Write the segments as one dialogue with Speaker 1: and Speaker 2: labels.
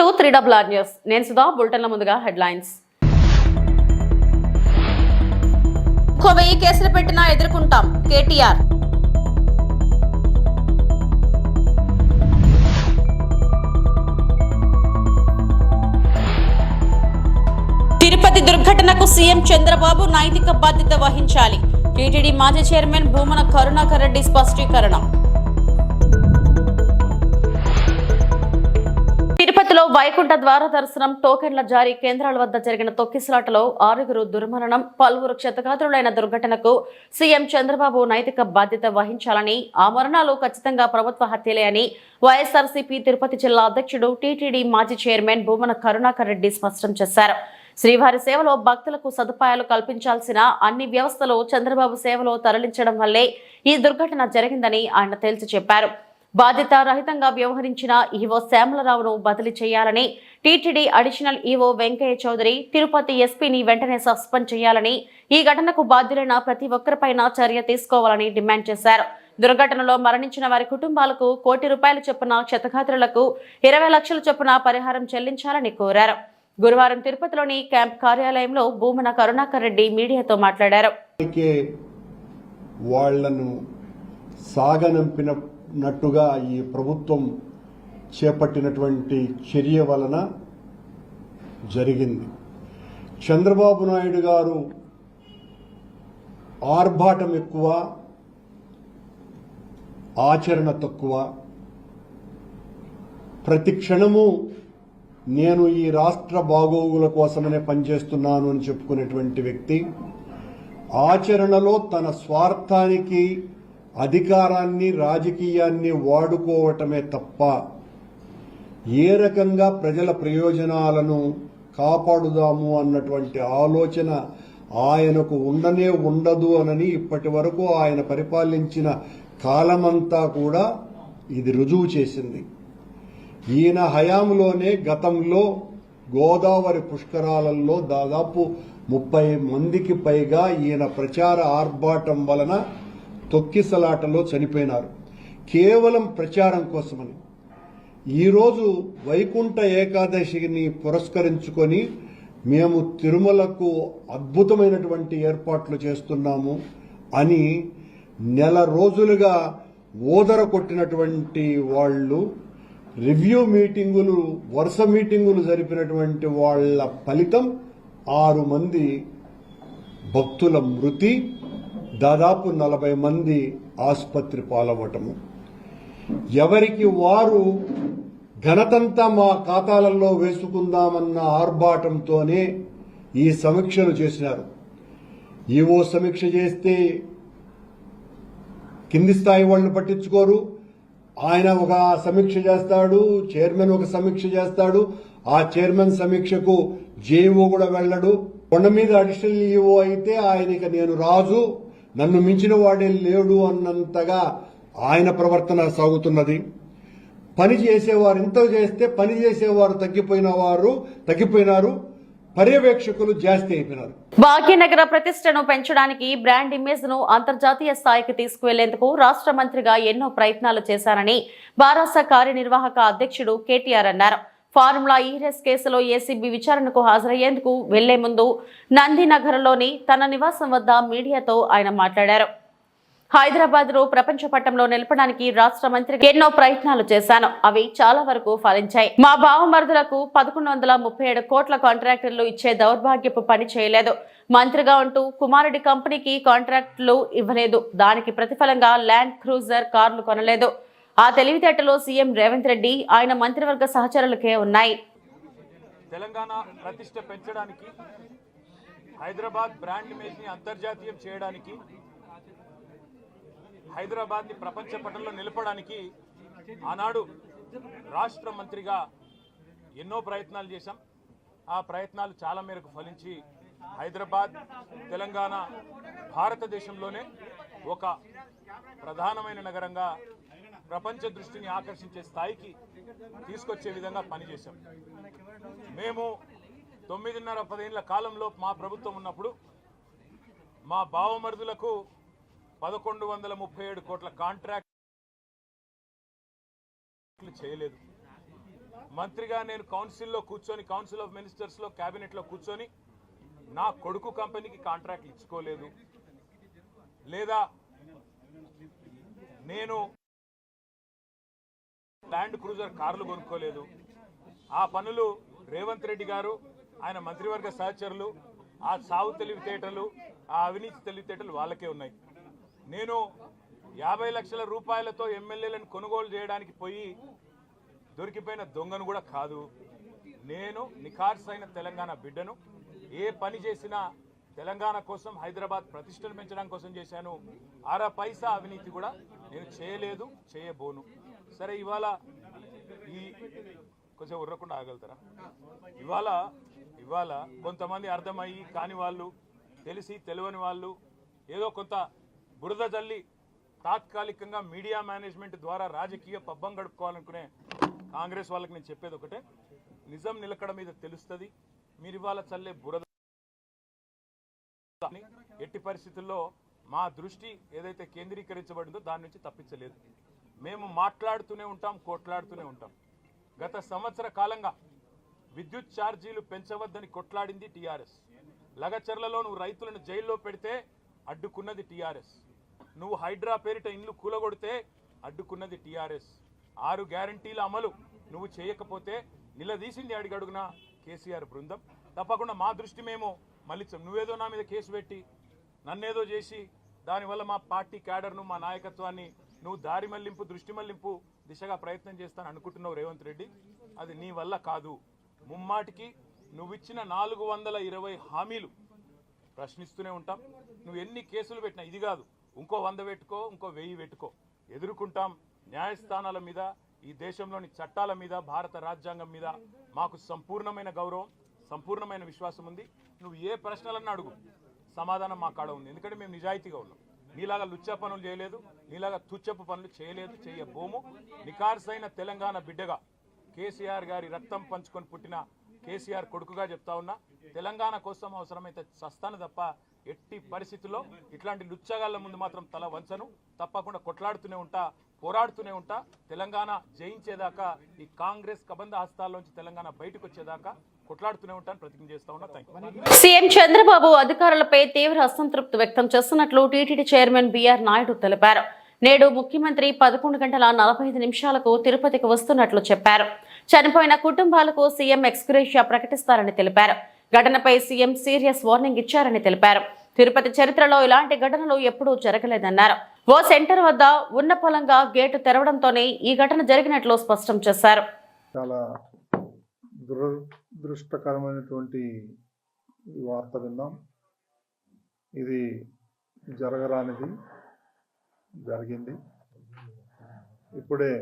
Speaker 1: Welcome to 3RR news. నేను సుధా. బులెటిన్ల ముందుగా headlines. 1000 కేసులు పెట్టినా ఎదుర్కొంటాం కేటీఆర్. తిరుపతి దుర్ఘటనకు సీఎం చంద్రబాబు నైతిక బాధ్యత వహించాలి. టీటీడీ మాజీ చైర్మన్ భూమన కరుణాకర్ రెడ్డి స్పష్టీకరణ. తిరుపతిలో వైకుంఠ ద్వార దర్శనం టోకెన్ల జారీ కేంద్రాల వద్ద జరిగిన తొక్కిసలాటలో 6గురు దుర్మరణం, పలువురు క్షతగాత్రులైన దుర్ఘటనకు సీఎం చంద్రబాబు నైతిక బాధ్యత వహించాలని, ఆ మరణాలు ఖచ్చితంగా ప్రభుత్వ హత్యలే అని వైఎస్ఆర్సీపీ తిరుపతి జిల్లా అధ్యక్షుడు టీటీడీ మాజీ చైర్మన్ భూమన కరుణాకర్ రెడ్డి స్పష్టం చేశారు. శ్రీవారి సేవలో భక్తులకు సదుపాయాలు కల్పించాల్సిన అన్ని వ్యవస్థలు చంద్రబాబు సేవలో తరలించడం వల్లే ఈ దుర్ఘటన జరిగిందని ఆయన తేల్చి చెప్పారు. బాధ్యత రహితంగా వ్యవహరించిన ఈవో శ్యామలరావును బదిలీ చేయాలని, TTD additional EO Venkayya Chowdary, Tirupati ఎస్పీని వెంటనే సస్పెండ్ చేయాలని, ఈ ఘటనకు బాధ్యులైన ప్రతి ఒక్కరిపైన చర్య తీసుకోవాలని డిమాండ్ చేశారు. దుర్ఘటనలో మరణించిన వారి కుటుంబాలకు ₹1 కోటి చొప్పున, క్షతగాత్రులకు 20 లక్షల చొప్పున పరిహారం చెల్లించాలని కోరారు. గురువారం తిరుపతిలోని క్యాంప్ కార్యాలయంలో భూమన కరుణాకర్ రెడ్డి మీడియాతో మాట్లాడారు.
Speaker 2: నట్టుగా ఈ ప్రభుత్వం చేపట్టినటువంటి చర్య వలన జరిగింది. చంద్రబాబు నాయుడు గారు ఆర్భాటం ఎక్కువ, ఆచరణ తక్కువ. ప్రతి క్షణము నేను ఈ రాష్ట్ర బాగోగుల కోసమనే పనిచేస్తున్నాను అని చెప్పుకునేటువంటి వ్యక్తి ఆచరణలో తన స్వార్థానికి, అధికారాన్ని, రాజకీయాన్ని వాడుకోవటమే తప్ప ఏ రకంగా ప్రజల ప్రయోజనాలను కాపాడుదాము అన్నటువంటి ఆలోచన ఆయనకు ఉండదు అనని ఇప్పటి వరకు ఆయన పరిపాలించిన కాలమంతా కూడా ఇది రుజువు చేసింది. ఈయన హయాంలోనే గతంలో గోదావరి పుష్కరాలలో దాదాపు 30 మందికి పైగా ఈయన ప్రచార ఆర్భాటం వలన తొక్కిసలాటలో చనిపోయినారు. కేవలం ప్రచారం కోసమని. ఈరోజు వైకుంఠ ఏకాదశిని పురస్కరించుకొని మేము తిరుమలకు అద్భుతమైనటువంటి ఏర్పాట్లు చేస్తున్నాము అని నెల రోజులుగా ఓదర కొట్టినటువంటి వాళ్ళు, రివ్యూ మీటింగులు, వరుస మీటింగులు జరిపినటువంటి వాళ్ల ఫలితం 6 మంది భక్తుల మృతి, దాదాపు 40 మంది ఆసుపత్రి పాలవటము. ఎవరికి వారు ఘనతంతా మా ఖాతాలలో వేసుకుందామన్న ఆర్భాటంతోనే ఈ సమీక్షలు చేసినారు. ఈవో సమీక్ష చేస్తే కింది స్థాయి వాళ్ళని పట్టించుకోరు. ఆయన ఒక సమీక్ష చేస్తాడు, చైర్మన్ ఒక సమీక్ష చేస్తాడు. ఆ చైర్మన్ సమీక్షకు జేఈఓ కూడా వెళ్ళడు. కొండ మీద అడిషనల్ ఈఓ అయితే ఆయనకి నేను రాజు, నన్ను మించిన వాడే లేడు అన్నంతగా ఆయన ప్రవర్తన సాగుతున్నది. పని చేసేవారు ఇంత చేస్తే పని చేసేవారు తగ్గిపోయినారు, పర్యవేక్షకులు జాస్తి అయిపోయినారు.
Speaker 1: భాగ్యనగర ప్రతిష్టను పెంచడానికి, బ్రాండ్ ఇమేజ్ ను అంతర్జాతీయ స్థాయికి తీసుకువెళ్లేందుకు రాష్ట్ర మంత్రిగా ఎన్నో ప్రయత్నాలు చేశారని బారాస కార్యనిర్వాహక అధ్యక్షుడు కేటీఆర్ అన్నారు. ఫార్ములా ఈ రేస్ కేసులో ఏసీబీ విచారణకు హాజరయ్యేందుకు వెళ్లే ముందు నందినగర్లోని తన నివాసం వద్ద మీడియాతో ఆయన మాట్లాడారు. హైదరాబాద్ ను ప్రపంచ పట్టంలో నిలపడానికి రాష్ట్ర మంత్రికి ఎన్నో ప్రయత్నాలు చేశాను. అవి చాలా వరకు ఫలించాయి. మా బావమరుదులకు 1137 కోట్ల కాంట్రాక్టులు ఇచ్చే దౌర్భాగ్యపు పని చేయలేదు. మంత్రిగా ఉంటూ కుమారుడి కంపెనీకి కాంట్రాక్టులు ఇవ్వలేదు. దానికి ప్రతిఫలంగా ల్యాండ్ క్రూజర్ కార్లు కొనలేదు. ఆ తెలివితేటలో సీఎం రేవంత్ రెడ్డి, ఆయన మంత్రివర్గ సహచరులకే ఉన్నాయి.
Speaker 3: తెలంగాణ ప్రతిష్ట పెంచడానికి, హైదరాబాద్ బ్రాండ్ ఇమేజ్ ని అంతర్జాతీయం చేయడానికి, హైదరాబాద్ ని ప్రపంచ పటంలో నిలపడానికి ఆనాడు రాష్ట్ర మంత్రిగా ఎన్నో ప్రయత్నాలు చేశాం. ఆ ప్రయత్నాలు చాలా మేరకు ఫలించి హైదరాబాద్, తెలంగాణ భారతదేశంలోనే ఒక ప్రధానమైన నగరంగా ప్రపంచ దృష్టిని ఆకర్షించే స్థాయికి తీసుకొచ్చే విధంగా పనిచేశాం. మేము 9.5-10 ఏళ్ల కాలంలో మా ప్రభుత్వం ఉన్నప్పుడు మా బావమరుదులకు 1137 కోట్ల కాంట్రాక్ట్లు చేయలేదు. మంత్రిగా నేను కౌన్సిల్లో కూర్చొని, కౌన్సిల్ ఆఫ్ మినిస్టర్స్లో, క్యాబినెట్లో కూర్చొని నా కొడుకు కంపెనీకి కాంట్రాక్ట్లు ఇచ్చుకోలేదు, లేదా నేను ల్యాండ్ క్రూజర్ కార్లు కొనుక్కోలేదు. ఆ పనులు రేవంత్ రెడ్డి గారు, ఆయన మంత్రివర్గ సహచరులు, ఆ సాగు తెలివితేటలు, ఆ అవినీతి తెలివితేటలు వాళ్ళకే ఉన్నాయి. నేను 50 లక్షల రూపాయలతో ఎమ్మెల్యేలను కొనుగోలు చేయడానికి పోయి దొరికిపోయిన దొంగను కూడా కాదు. నేను నిఖార్సైన తెలంగాణ బిడ్డను. ఏ పని చేసినా తెలంగాణ కోసం, హైదరాబాద్ ప్రతిష్టను పెంచడం కోసం చేశాను. అర పైసా అవినీతి కూడా నేను చేయలేదు, చేయబోను. సరే, ఈ కొంచెం ఉర్రకుండా ఆగలుగుతారా? ఇవాళ కొంతమంది అర్థమయ్యి కాని వాళ్ళు, తెలిసి తెలియని వాళ్ళు ఏదో కొంత బురద జల్లి తాత్కాలికంగా మీడియా మేనేజ్మెంట్ ద్వారా రాజకీయ పబ్బం గడుపుకోవాలనుకునే కాంగ్రెస్ వాళ్ళకి నేను చెప్పేది ఒకటే, నిజం నిలకడ మీద తెలుస్తుంది. మీరు ఇవాళ చల్లే బురద ఎట్టి పరిస్థితుల్లో మా దృష్టి ఏదైతే కేంద్రీకరించబడిందో దాని నుంచి తప్పించలేదు. మేము మాట్లాడుతూనే ఉంటాం, కొట్లాడుతూనే ఉంటాం. గత సంవత్సర కాలంగా విద్యుత్ ఛార్జీలు పెంచవద్దని కొట్లాడింది టీఆర్ఎస్. లగచర్లలో నువ్వు రైతులను జైల్లో పెడితే అడ్డుకున్నది టీఆర్ఎస్. నువ్వు హైడ్రా పేరిట ఇండ్లు కూలగొడితే అడ్డుకున్నది టీఆర్ఎస్. 6 గ్యారంటీల అమలు నువ్వు చేయకపోతే నిలదీసింది అడిగడుగున కేసీఆర్ బృందం. తప్పకుండా మా దృష్టి మేము మళ్ళించాం. నువ్వేదో నా మీద కేసు పెట్టి నన్నేదో చేసి దానివల్ల మా పార్టీ క్యాడర్ను, మా నాయకత్వాన్ని నువ్వు దారి మళ్లింపు, దృష్టి మళ్లింపు దిశగా ప్రయత్నం చేస్తాను అనుకుంటున్నావు రేవంత్ రెడ్డి. అది నీ వల్ల కాదు. ముమ్మాటికి నువ్విచ్చిన 420 హామీలు ప్రశ్నిస్తూనే ఉంటాం. నువ్వు ఎన్ని కేసులు పెట్టినా, ఇది కాదు ఇంకో 100 పెట్టుకో, ఇంకో 1000 పెట్టుకో, ఎదుర్కొంటాం. న్యాయస్థానాల మీద, ఈ దేశంలోని చట్టాల మీద, భారత రాజ్యాంగం మీద మాకు సంపూర్ణమైన గౌరవం, సంపూర్ణమైన విశ్వాసం ఉంది. నువ్వు ఏ ప్రశ్నలన్నా అడుగు, సమాధానం మా కాడ ఉంది. ఎందుకంటే మేము నిజాయితీగా ఉన్నాం. నీలాగా లుచ్చ పనులు చేయలేదు, నీలాగా తుచ్చపు పనులు చేయలేదు, చేయబోము. నికార్సైన తెలంగాణ బిడ్డగా, కేసీఆర్ గారి రక్తం పంచుకొని పుట్టిన కేసీఆర్ కొడుకుగా చెప్తా ఉన్నా, తెలంగాణ కోసం అవసరమైతే చస్తాను తప్ప ఎట్టి పరిస్థితుల్లో ఇట్లాంటి లుచ్చగాళ్ళ ముందు మాత్రం తల వంచను. తప్పకుండా కొట్లాడుతూనే ఉంటా, పోరాడుతూనే ఉంటా. తెలంగాణ జయించేదాకా, ఈ కాంగ్రెస్ కబంధ హస్తాల్లోంచి తెలంగాణ బయటకు వచ్చేదాకా కొట్లాడుతూనే ఉంటాను, ప్రతిజ్ఞ చేస్తా ఉన్నా. థాంక్యూ.
Speaker 1: సీఎం చంద్రబాబు అధికారులపై తీవ్ర అసంతృప్తి వ్యక్తం చేస్తున్నట్లు టీటీడీ చైర్మన్ బీఆర్ నాయుడు తెలిపారు. నేడు ముఖ్యమంత్రి 11 గంటల 45 నిమిషాలకు తిరుపతికి వస్తున్నట్లు చెప్పారు. చనిపోయిన కుటుంబాలకు సీఎం ఎక్స్గ్రేషియా ప్రకటిస్తారని తెలిపారు. ఘటనపై సీఎం సీరియస్ వార్నింగ్ ఇచ్చారని తెలిపారు. తిరుపతి చరిత్రలో ఇలాంటి ఘటనలు ఎప్పుడూ జరగలేదన్నారు. ఓ సెంటర్ వద్ద ఉన్న పొలంగా గేటు తెరవడంతోనే ఈ ఘటన జరిగినట్లు స్పష్టం చేశారు.
Speaker 4: చాలా దురదృష్టకరమైనటువంటి వార్త విన్నాం. ఇది జరగరానిది జరిగింది. ఇప్పుడే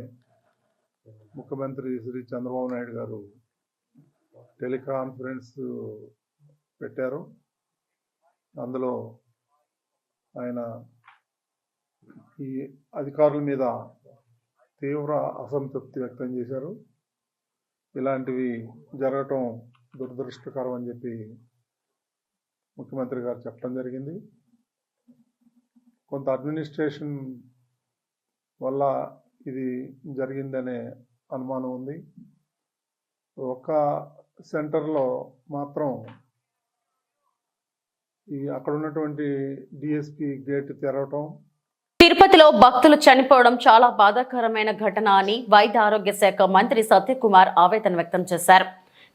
Speaker 4: ముఖ్యమంత్రి శ్రీ చంద్రబాబు నాయుడు గారు టెలికాన్ఫరెన్స్ పెట్టారు. అందులో ఆయన ఈ అధికారుల మీద తీవ్ర అసంతృప్తి వ్యక్తం చేశారు. ఇలాంటివి జరగటం దురదృష్టకరం అని చెప్పి ముఖ్యమంత్రి గారు చెప్పడం జరిగింది. కొంత అడ్మినిస్ట్రేషన్ వల్ల ఇది జరిగిందనే అనుమానం ఉంది. ఒక సెంటర్లో మాత్రం అక్కడ ఉన్నటువంటి డిఎస్పి గేట్ తెరవటం.
Speaker 1: తిరుపతిలో భక్తులు చనిపోవడం చాలా బాధాకరమైన ఘటన అని వైద్య ఆరోగ్య శాఖ మంత్రి సత్యకుమార్ ఆవేదన వ్యక్తం చేశారు.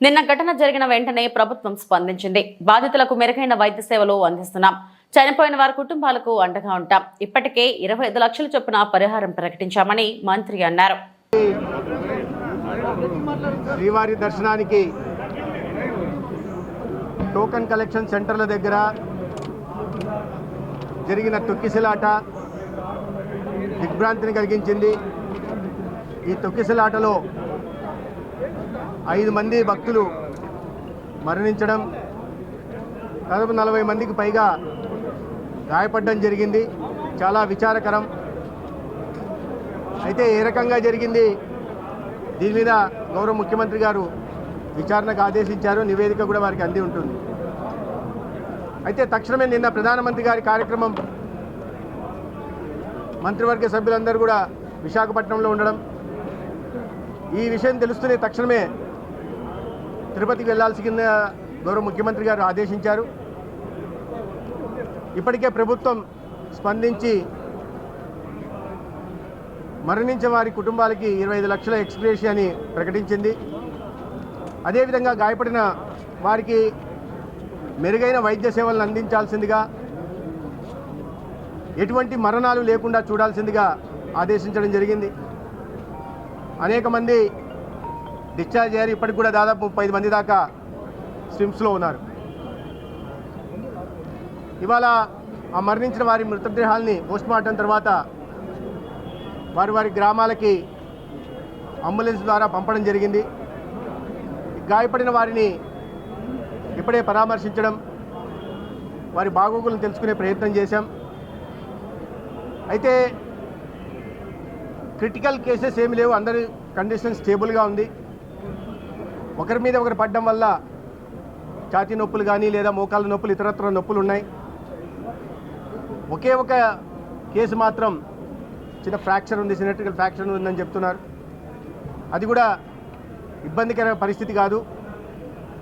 Speaker 1: నిన్న ఘటన జరిగిన వెంటనే ప్రభుత్వం స్పందించింది. బాధితులకు మెరుగైన వైద్య సేవలు అందిస్తున్నాం. చనిపోయిన వారి కుటుంబాలకు అండగా ఉంటాం. ఇప్పటికే 25 లక్షల చొప్పున పరిహారం ప్రకటించామని మంత్రి అన్నారు.
Speaker 5: శ్రీవారి దర్శనానికి టోకెన్ కలెక్షన్ సెంటర్ల దగ్గర జరిగిన తొక్కిసలాట దిగ్భ్రాంతిని కలిగించింది. ఈ తొక్కిసలాటలో 5 మంది భక్తులు మరణించడం, దాదాపు 40 మందికి పైగా గాయపడడం జరిగింది. చాలా విచారకరం. అయితే ఏ రకంగా జరిగింది, దీని మీద గౌరవ ముఖ్యమంత్రి గారు విచారణకు ఆదేశించారు. నివేదిక కూడా వారికి అంది ఉంటుంది. అయితే తక్షణమే నిన్న ప్రధానమంత్రి గారి కార్యక్రమం, మంత్రివర్గ సభ్యులందరూ కూడా విశాఖపట్నంలో ఉండడం, ఈ విషయం తెలుస్తూనే తక్షణమే తిరుపతికి వెళ్లాల్సిన గౌరవ ముఖ్యమంత్రి గారు ఆదేశించారు. ఇప్పటికే ప్రభుత్వం స్పందించి మరణించిన వారి కుటుంబాలకి 25 లక్షల ఎక్స్గ్రేషియాని ప్రకటించింది. అదేవిధంగా గాయపడిన వారికి మెరుగైన వైద్య సేవలను అందించాల్సిందిగా, ఎటువంటి మరణాలు లేకుండా చూడాల్సిందిగా ఆదేశించడం జరిగింది. అనేక మంది డిశ్చార్జ్ అయ్యారు. ఇప్పటికి కూడా దాదాపు 35 మంది దాకా స్విమ్స్లో ఉన్నారు. ఇవాళ ఆ మరణించిన వారి మృతదేహాల్ని పోస్ట్మార్టం తర్వాత వారి గ్రామాలకి అంబులెన్స్ ద్వారా పంపడం జరిగింది. గాయపడిన వారిని ఇప్పుడే పరామర్శించడం, వారి బాగోగులను తెలుసుకునే ప్రయత్నం చేశాం. అయితే క్రిటికల్ కేసెస్ ఏమి లేవు, అందరి కండిషన్ స్టేబుల్గా ఉంది. ఒకరి మీద ఒకరు పడడం వల్ల ఛాతీ నొప్పులు కానీ లేదా మోకాళ్ళ నొప్పులు, ఇతరత్ర నొప్పులు ఉన్నాయి. ఒకే ఒక కేసు మాత్రం చిన్న ఫ్రాక్చర్ ఉంది, సిమెట్రికల్ ఫ్రాక్చర్ ఉందని చెప్తున్నారు. అది కూడా ఇబ్బందికర పరిస్థితి కాదు,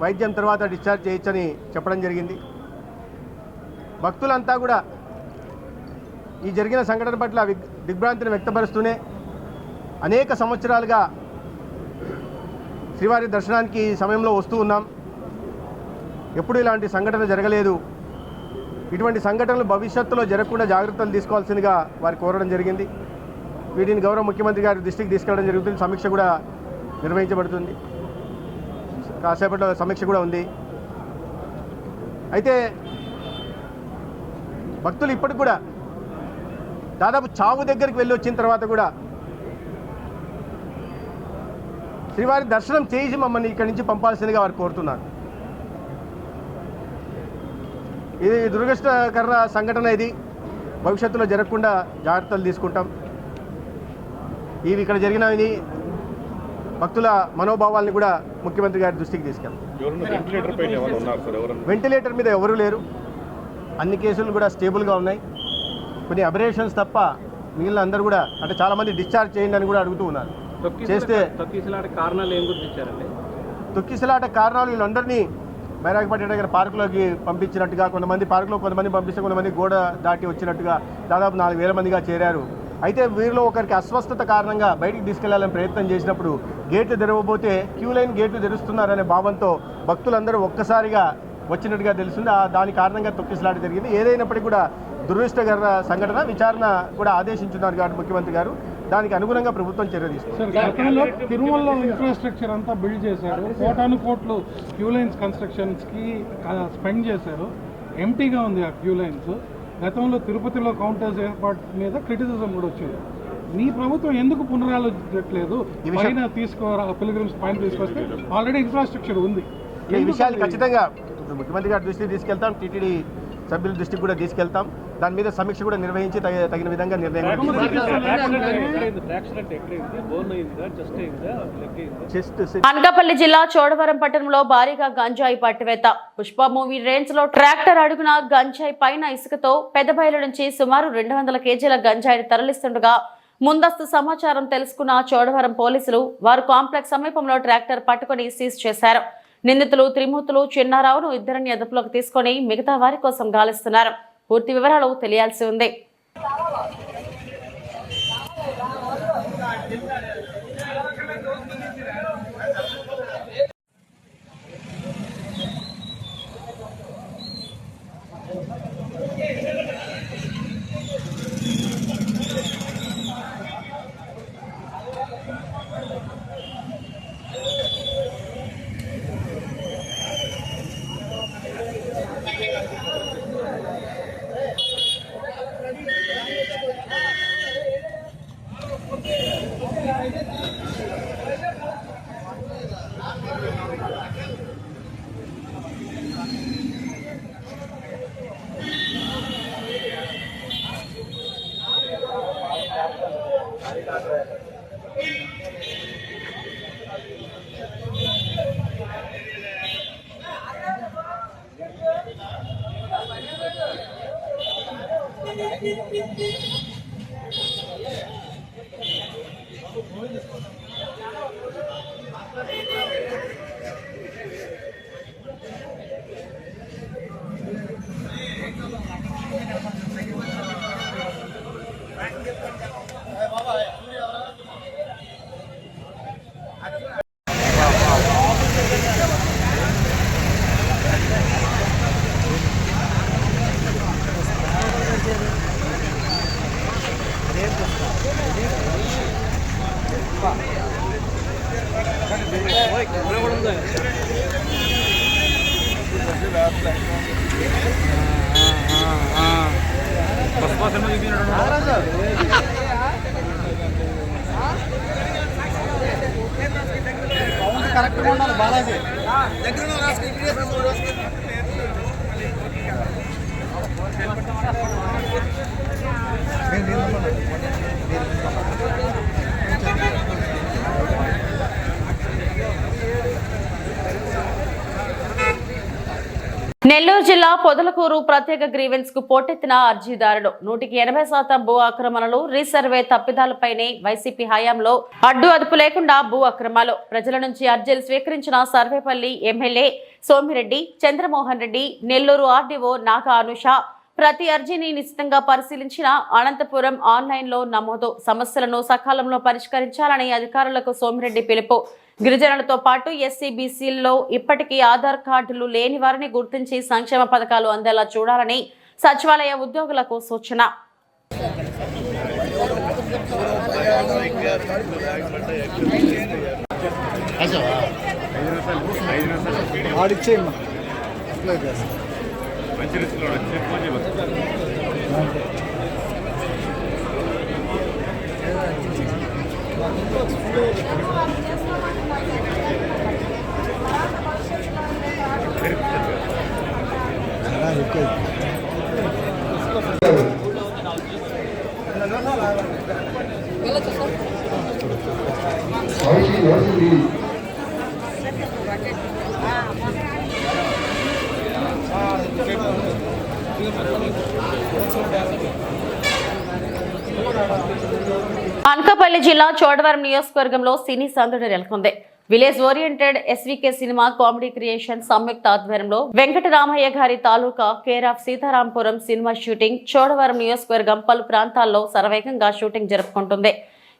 Speaker 5: వైద్యం తర్వాత డిశ్చార్జ్ చేయొచ్చని చెప్పడం జరిగింది. భక్తులంతా కూడా ఈ జరిగిన సంఘటన పట్ల దిగ్భ్రాంతిని వ్యక్తపరుస్తూనే అనేక సంవత్సరాలుగా శ్రీవారి దర్శనానికి ఈ సమయంలో వస్తూ ఉన్నాం. ఎప్పుడు ఇలాంటి సంఘటన జరగలేదు. ఇటువంటి సంఘటనలు భవిష్యత్తులో జరగకుండా జాగ్రత్తలు తీసుకోవాల్సిందిగా వారు కోరడం జరిగింది. వీటిని గౌరవ ముఖ్యమంత్రి గారి దృష్టికి తీసుకెళ్ళడం జరుగుతుంది. సమీక్ష కూడా నిర్వహించబడుతుంది. కాసేపట్లో సమీక్ష కూడా ఉంది. అయితే భక్తులు ఇప్పటికి కూడా దాదాపు చావు దగ్గరికి వెళ్ళి వచ్చిన తర్వాత కూడా శ్రీవారి దర్శనం చేసి మమ్మల్ని ఇక్కడి నుంచి పంపాల్సిందిగా వారు కోరుతున్నారు. ఇది దురదృష్టకర సంఘటన. ఇది భవిష్యత్తులో జరగకుండా జాగ్రత్తలు తీసుకుంటాం. ఇవి ఇక్కడ జరిగినవి భక్తుల మనోభావాల్ని కూడా ముఖ్యమంత్రి గారి దృష్టికి తీసుకెళ్తాం. వెంటిలేటర్ మీద ఎవరూ లేరు. అన్ని కేసులు కూడా స్టేబుల్గా ఉన్నాయి. కొన్ని అబరేషన్స్ తప్ప మిగిలిన అందరూ కూడా, అంటే చాలామంది డిశ్చార్జ్ చేయండి అని కూడా అడుగుతూ ఉన్నారు. చేస్తే
Speaker 6: తొక్కిసలాట కారణాలు ఏం గుర్తించారండి?
Speaker 5: తొక్కిసలాట కారణాలు వీళ్ళందరినీ బైరాగపట్ట దగ్గర పార్కులోకి పంపించినట్టుగా, కొంతమంది పార్కులో కొంతమంది పంపిస్తే కొంతమంది గోడ దాటి వచ్చినట్టుగా దాదాపు 4,000 మందిగా చేరారు. అయితే వీరిలో ఒకరికి అస్వస్థత కారణంగా బయటికి తీసుకెళ్లాలని ప్రయత్నం చేసినప్పుడు గేట్లు తెరవబోతే క్యూ లైన్ గేట్లు తెరుస్తున్నారనే భావంతో భక్తులందరూ ఒక్కసారిగా వచ్చినట్టుగా తెలుస్తుంది. దాని కారణంగా తొక్కిసలాట జరిగింది. ఏదైనప్పటికీ కూడా దురదృష్టకర సంఘటన. విచారణ కూడా ఆదేశించున్నారు కాబట్టి ముఖ్యమంత్రి గారు దానికి అనుగుణంగా ప్రభుత్వం చర్య తీసుకుంది.
Speaker 4: గతంలో తిరుమలలో ఇన్ఫ్రాస్ట్రక్చర్ అంతా బిల్డ్ చేశారు. కోట్లు క్యూ లైన్స్ కన్స్ట్రక్షన్స్కి స్పెండ్ చేశారు. ఎంటీగా ఉంది ఆ క్యూ లైన్స్. గతంలో తిరుపతిలో కౌంటర్స్ ఏర్పాటు మీద క్రిటిసిజం కూడా వచ్చింది. మీ ప్రభుత్వం ఎందుకు పునరాలోచించట్లేదు? పైన పిల్గ్రిమ్స్ పైన తీసుకొస్తే ఆల్రెడీ ఇన్ఫ్రాస్ట్రక్చర్ ఉంది.
Speaker 5: ఈ విషయాలు ఖచ్చితంగా ముఖ్యమంత్రి గారి దృష్టికి తీసుకెళ్తాం. టీటీడీ సభ్యుల దృష్టికి కూడా తీసుకెళ్తాం. దాని మీద సమీక్ష కూడా నిర్వహించి తగిన విధంగా నిర్ణయం.
Speaker 1: అనకాపల్లి జిల్లా చోడవరం పట్టణంలో భారీగా గంజాయి పట్టివేత. పుష్ప మూవీ రేంజ్ లో ట్రాక్టర్ అడుగున గంజాయి పైన ఇసుకతో పెద్దబయలు నుంచి సుమారు 200 కేజీల గంజాయిని తరలిస్తుండగా ముందస్తు సమాచారం తెలుసుకున్న చోడవరం పోలీసులు వారు కాంప్లెక్స్ సమీపంలో ట్రాక్టర్ పట్టుకుని సీజ్ చేశారు. నిందితులు త్రిమూర్తులు చిన్నారావును ఇద్దరిని అదుపులోకి తీసుకుని మిగతా వారి కోసం గాలిస్తున్నారు. పూర్తి వివరాలు తెలియాల్సి ఉంది.
Speaker 5: కరెక్ట్గా ఉండాలి బాలాజీ.
Speaker 1: నెల్లూరు జిల్లా పొదలకూరు ప్రత్యేక గ్రీవెన్స్ కు పోటెత్తిన అర్జీదారులు 180% భూ ఆక్రమణలు రీసర్వే తప్పిదాలపైనే వైసీపీ హయాంలో అడ్డు అదుపు లేకుండా భూ అక్రమాలు ప్రజల నుంచి అర్జీలు స్వీకరించిన సర్వేపల్లి ఎమ్మెల్యే సోమిరెడ్డి చంద్రమోహన్ రెడ్డి నెల్లూరు ఆర్డీఓ నాగా అనుష ప్రతి అర్జీని నిశ్చితంగా పరిశీలించిన అనంతపురం ఆన్లైన్లో నమోదు సమస్యలను సకాలంలో పరిష్కరించాలని అధికారులకు సోమిరెడ్డి పిలుపు గిరిజనులతో పాటు ఎస్సీ బీసీల్లో ఇప్పటికీ ఆధార్ కార్డులు లేని వారిని గుర్తించి సంక్షేమ పథకాలు అందేలా చూడాలని సచివాలయ ఉద్యోగులకు సూచన. అనకాపల్లి జిల్లా చోడవరం నియోజకవర్గంలో సినీ సందడి నెలకొంది. Village oriented SVK cinema comedy creation సంయుక్త ఆధ్వర్యంలో వెంకటరామయ్య గారి తాలూకా care of Seetharampuram cinema shooting Chodavaram నియోజకవర్గం పలు ప్రాంతాల్లో శరవేగంగా షూటింగ్ జరుపుకుంటుంది.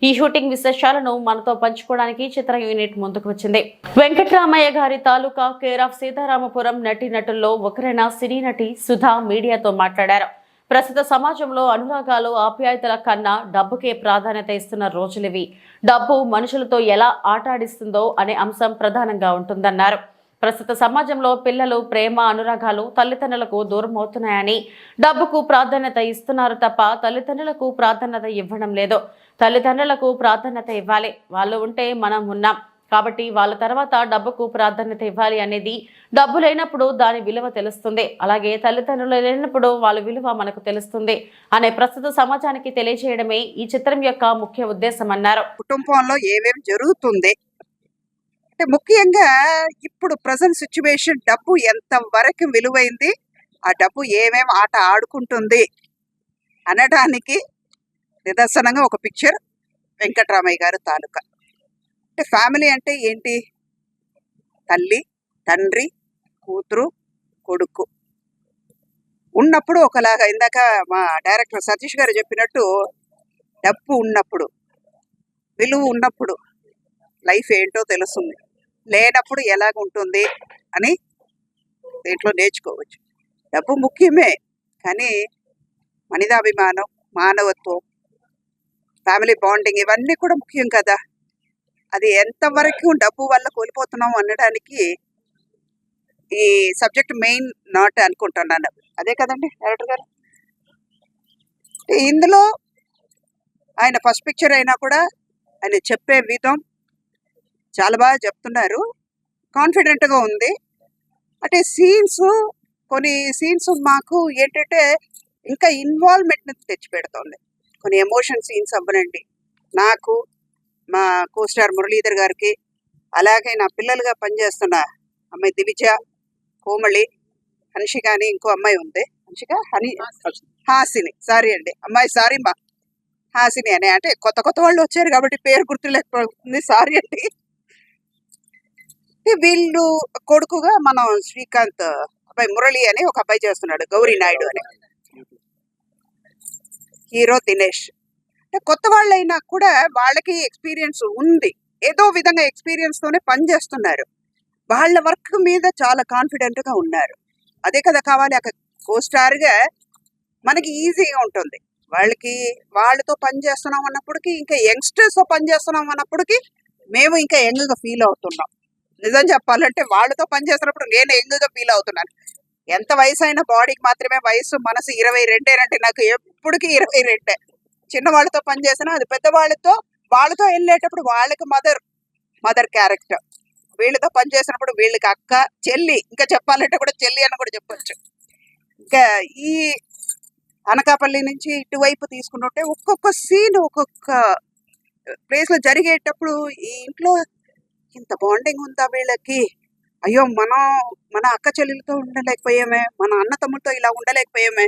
Speaker 1: ఈ షూటింగ్ విశేషాలను మనతో పంచుకోవడానికి చిత్ర యూనిట్ ముందుకు వచ్చింది. వెంకటరామయ్య గారి తాలూకా కేర్ ఆఫ్ సీతారామపురం నటీనటుల్లో ఒకరైన సినీ నటి సుధా మీడియాతో మాట్లాడారు. ప్రస్తుత సమాజంలో అనురాగాలు ఆప్యాయతల కన్నా డబ్బుకే ప్రాధాన్యత ఇస్తున్న రోజులివి. డబ్బు మనుషులతో ఎలా ఆటాడిస్తుందో అనే అంశం ప్రధానంగా ఉంటుందన్నారు. ప్రస్తుత సమాజంలో పిల్లలు ప్రేమ అనురాగాలు తల్లిదండ్రులకు దూరం అవుతున్నాయని డబ్బుకు ప్రాధాన్యత ఇస్తున్నారు తప్ప తల్లిదండ్రులకు ప్రాధాన్యత ఇవ్వడం లేదు. తల్లిదండ్రులకు ప్రాధాన్యత ఇవ్వాలి. వాళ్ళు ఉంటే మనం ఉన్నాం కాబట్టి వాళ్ళ తర్వాత డబ్బుకు ప్రాధాన్యత ఇవ్వాలి అనేది. డబ్బు లేనప్పుడు దాని విలువ తెలుస్తుంది. అలాగే తల్లిదండ్రులు లేనప్పుడు వాళ్ళ విలువ మనకు తెలుస్తుంది అనే ప్రస్తుత సమాజానికి తెలియజేయడమే ఈ చిత్రం యొక్క ముఖ్య ఉద్దేశం అన్నారు.
Speaker 7: కుటుంబంలో ఏమేమి జరుగుతుంది అంటే ముఖ్యంగా ఇప్పుడు ప్రజెంట్ సిచ్యువేషన్ డబ్బు ఎంత వరకు విలువైంది, ఆ డబ్బు ఏమేమి ఆట ఆడుకుంటుంది అనడానికి నిదర్శనంగా ఒక పిక్చర్ వెంకటరామయ్య గారి తాలూకా. అంటే ఫ్యామిలీ అంటే ఏంటి? తల్లి, తండ్రి, కూతురు, కొడుకు ఉన్నప్పుడు ఒకలాగా. ఇందాక మా డైరెక్టర్ సతీష్ గారు చెప్పినట్టు డబ్బు ఉన్నప్పుడు, విలువ ఉన్నప్పుడు లైఫ్ ఏంటో తెలుస్తుంది, లేనప్పుడు ఎలాగుంటుంది అని దీంట్లో నేర్చుకోవచ్చు. డబ్బు ముఖ్యమే, కానీ మనిదాభిమానం, మానవత్వం, ఫ్యామిలీ బాండింగ్ ఇవన్నీ కూడా ముఖ్యం కదా. అది ఎంతవరకు డబ్బు వల్ల కోల్పోతున్నాం అనడానికి ఈ సబ్జెక్ట్ మెయిన్ నాట్ అనుకుంటున్నాను. అదే కదండి డైరెక్టర్ గారు. ఇందులో ఆయన ఫస్ట్ పిక్చర్ అయినా కూడా ఆయన చెప్పే విధం చాలా బాగా చెప్తున్నారు. కాన్ఫిడెంట్గా ఉంది. అంటే కొన్ని సీన్స్ మాకు ఏంటంటే ఇంకా ఇన్వాల్వ్మెంట్ని తెచ్చిపెడుతుంది. కొన్ని ఎమోషన్ సీన్స్ అవ్వనండి నాకు, మా కోస్టార్ మురళీధర్ గారికి, అలాగే నా పిల్లలుగా పనిచేస్తున్న అమ్మాయి దివిజ, కోమళి, హన్షిక అని ఇంకో అమ్మాయి ఉంది. హాసిని, సారీ అండి అమ్మాయి, సారీ మా హాసిని అని. అంటే కొత్త వాళ్ళు వచ్చారు కాబట్టి పేరు గుర్తులేకపోతుంది, సారీ అండి. వీళ్ళు కొడుకుగా మనం శ్రీకాంత్ అబ్బాయి మురళి అని ఒక అబ్బాయి చేస్తున్నాడు, గౌరీ నాయుడు అని. హీరో దినేష్. అంటే కొత్త వాళ్ళైనా కూడా వాళ్ళకి ఎక్స్పీరియన్స్ ఉంది, ఏదో విధంగా ఎక్స్పీరియన్స్ తోనే పనిచేస్తున్నారు. వాళ్ళ వర్క్ మీద చాలా కాన్ఫిడెంట్ గా ఉన్నారు. అదే కదా కావాలి. అక్కడ కోస్టార్గా మనకి ఈజీగా ఉంటుంది. వాళ్ళతో పనిచేస్తున్నాం అన్నప్పటికీ, ఇంకా యంగ్స్టర్స్ తో పనిచేస్తున్నాం అన్నప్పటికీ మేము ఇంకా యంగ్ గా ఫీల్ అవుతున్నాం. నిజం చెప్పాలంటే వాళ్ళతో పనిచేస్తున్నప్పుడు నేను యంగ్ గా ఫీల్ అవుతున్నాను. ఎంత వయసు అయినా బాడీకి మాత్రమే వయసు, మనసు 22 అంటే నాకు ఎప్పటికీ 22. చిన్నవాళ్ళతో పనిచేసినా అది పెద్దవాళ్ళతో, వాళ్ళతో వెళ్ళేటప్పుడు వాళ్ళకి మదర్ క్యారెక్టర్, వీళ్ళతో పనిచేసినప్పుడు వీళ్ళకి అక్క, చెల్లి, ఇంకా చెప్పాలంటే కూడా చెల్లి అని కూడా చెప్పొచ్చు. ఇంకా ఈ అనకాపల్లి నుంచి ఇటువైపు తీసుకుంటుంటే ఒక్కొక్క సీన్ ఒక్కొక్క ప్లేస్ లో జరిగేటప్పుడు ఈ ఇంట్లో ఇంత బాండింగ్ ఉందా వీళ్ళకి, అయ్యో మనం మన అక్క చెల్లెలతో ఉండలేకపోయామే, మన అన్న తమ్ముడితో ఇలా ఉండలేకపోయామే,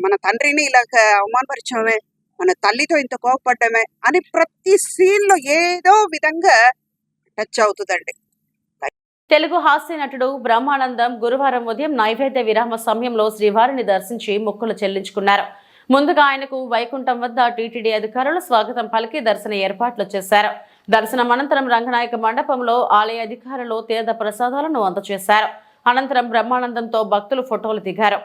Speaker 7: మన తండ్రిని ఇలా అవమానపరిచామే, మన తల్లితో ఇంత కోపపడ్డామే అని ప్రతి సీన్ లో ఏదో విధంగా టచ్ అవుతుందండి.
Speaker 1: తెలుగు హాస్య నటుడు బ్రహ్మానందం గురువారం ఉదయం నైవేద్య విరామ సమయంలో శ్రీవారిని దర్శించి మొక్కులు చెల్లించుకున్నారు. ముందుగా ఆయనకు వైకుంఠం వద్ద టీటీడీ అధికారులు స్వాగతం పలికి దర్శన ఏర్పాట్లు చేశారు. దర్శనం అనంతరం రంగనాయక మండపంలో ఆలయ అధికారులు తీర్థ ప్రసాదాలను అందజేశారు. అనంతరం బ్రహ్మానందంతో భక్తులు ఫోటోలు దిగారు.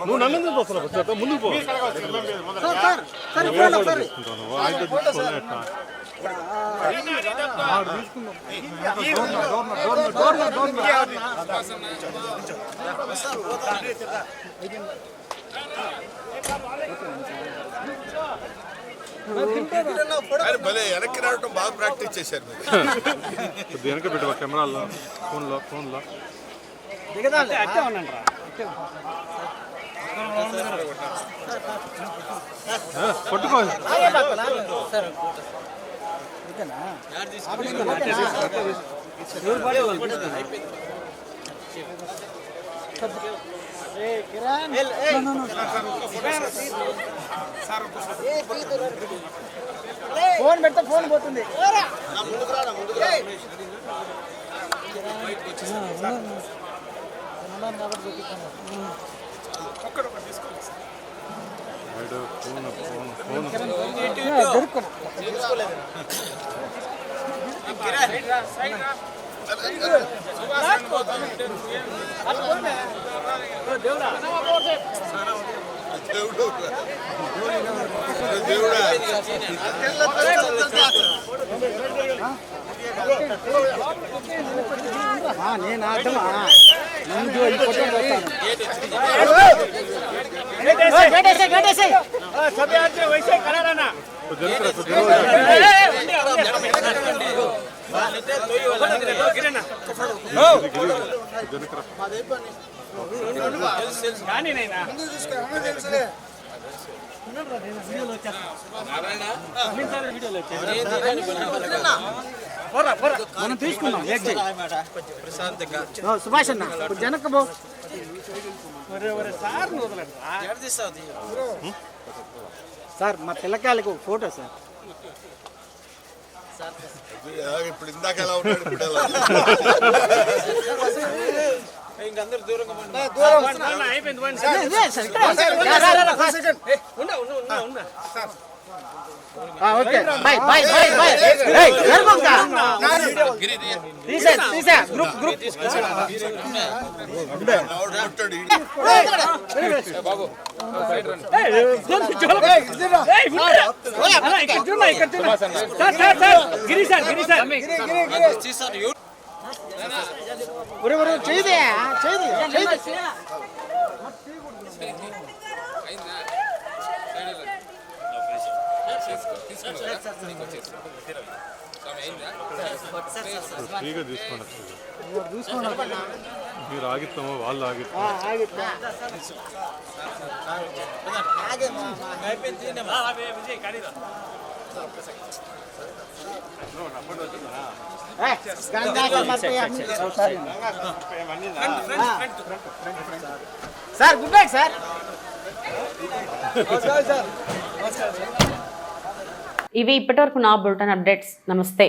Speaker 5: నువ్వు నన్ను ముందుకు పో.
Speaker 8: భలే వెనక్కి రావడం బాగా ప్రాక్టీస్ చేశారు.
Speaker 4: వెనక పెట్టు కెమెరాలో, ఫోన్లో పట్టుకో.
Speaker 9: ఫోన్ పెడితే ఫోన్ పోతుంది. నేను అర్థమా మనం తీసుకున్నాం సుభాష్ అన్న జనక సార్ మా పిల్లకాయలకు ఫోటో సార్.
Speaker 8: ఇప్పుడు ఇందాక ఎలా ఉన్నాడు, ఇప్పుడు ఎలా ఇంకందరూ దూరంగా
Speaker 9: okay by by by by ఏయ్ జరగొంగా తీసా గ్రూప్
Speaker 8: బాబు
Speaker 4: ఫ్రీగా తీసుకోండి. మీరు ఆగిస్తామో వాళ్ళు
Speaker 9: సార్ గుడ్ నైట్ సార్.
Speaker 1: ఇవి ఇప్పటివరకు నా బులెటిన్ అప్డేట్స్. నమస్తే.